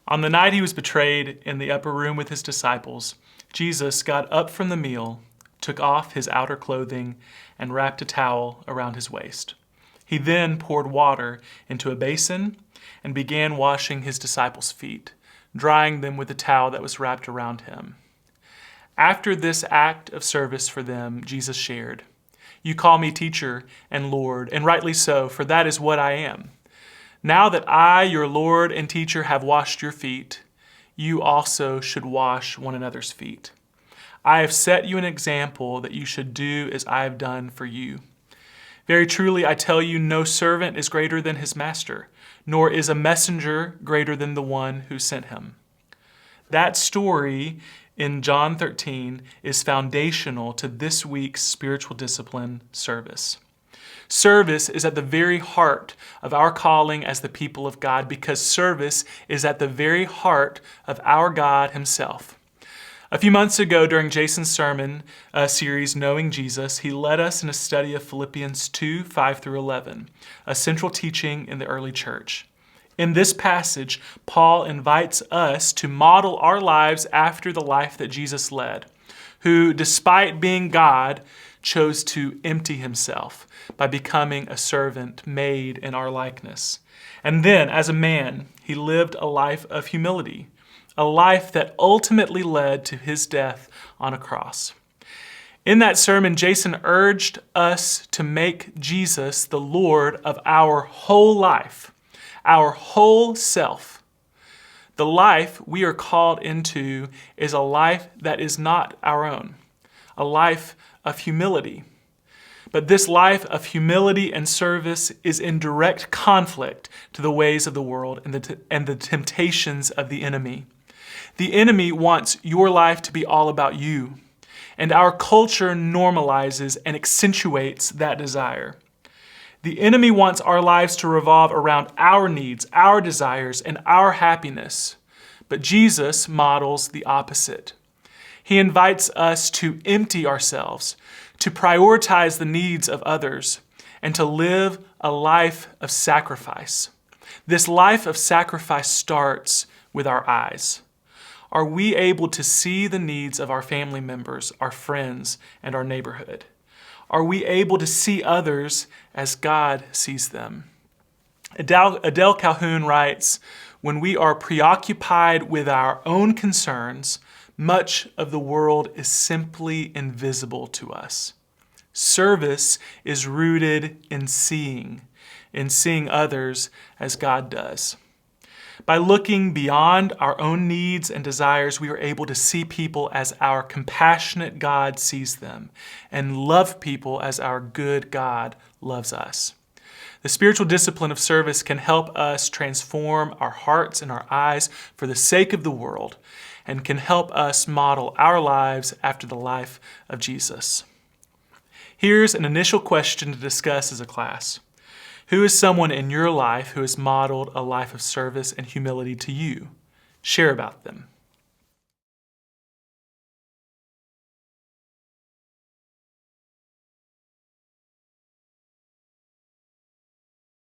On the night he was betrayed in the upper room with his disciples, Jesus got up from the meal, took off his outer clothing, and wrapped a towel around his waist. He then poured water into a basin and began washing his disciples' feet, drying them with the towel that was wrapped around him. After this act of service for them, Jesus shared, "You call me teacher and Lord, and rightly so, for that is what I am. Now that I, your Lord and teacher, have washed your feet, you also should wash one another's feet. I have set you an example that you should do as I have done for you. Very truly, I tell you, no servant is greater than his master, nor is a messenger greater than the one who sent him." That story in John 13 is foundational to this week's spiritual discipline service. Service is at the very heart of our calling as the people of God, because service is at the very heart of our God himself. A few months ago, during Jason's sermon series, Knowing Jesus, he led us in a study of Philippians 2, 5 through 11, a central teaching in the early church. In this passage, Paul invites us to model our lives after the life that Jesus led, who, despite being God, chose to empty himself by becoming a servant made in our likeness. And then, as a man, he lived a life of humility, a life that ultimately led to his death on a cross. In that sermon, Jason urged us to make Jesus the Lord of our whole life, our whole self. The life we are called into is a life that is not our own, a life of humility. But this life of humility and service is in direct conflict to the ways of the world and the temptations of the enemy. The enemy wants your life to be all about you, and our culture normalizes and accentuates that desire. The enemy wants our lives to revolve around our needs, our desires, and our happiness. But Jesus models the opposite. He invites us to empty ourselves, to prioritize the needs of others, and to live a life of sacrifice. This life of sacrifice starts with our eyes. Are we able to see the needs of our family members, our friends, and our neighborhood? Are we able to see others as God sees them? Adele Calhoun writes, "When we are preoccupied with our own concerns, much of the world is simply invisible to us." Service is rooted in seeing others as God does. By looking beyond our own needs and desires, we are able to see people as our compassionate God sees them, and love people as our good God loves us. The spiritual discipline of service can help us transform our hearts and our eyes for the sake of the world, and can help us model our lives after the life of Jesus. Here's an initial question to discuss as a class. Who is someone in your life who has modeled a life of service and humility to you? Share about them.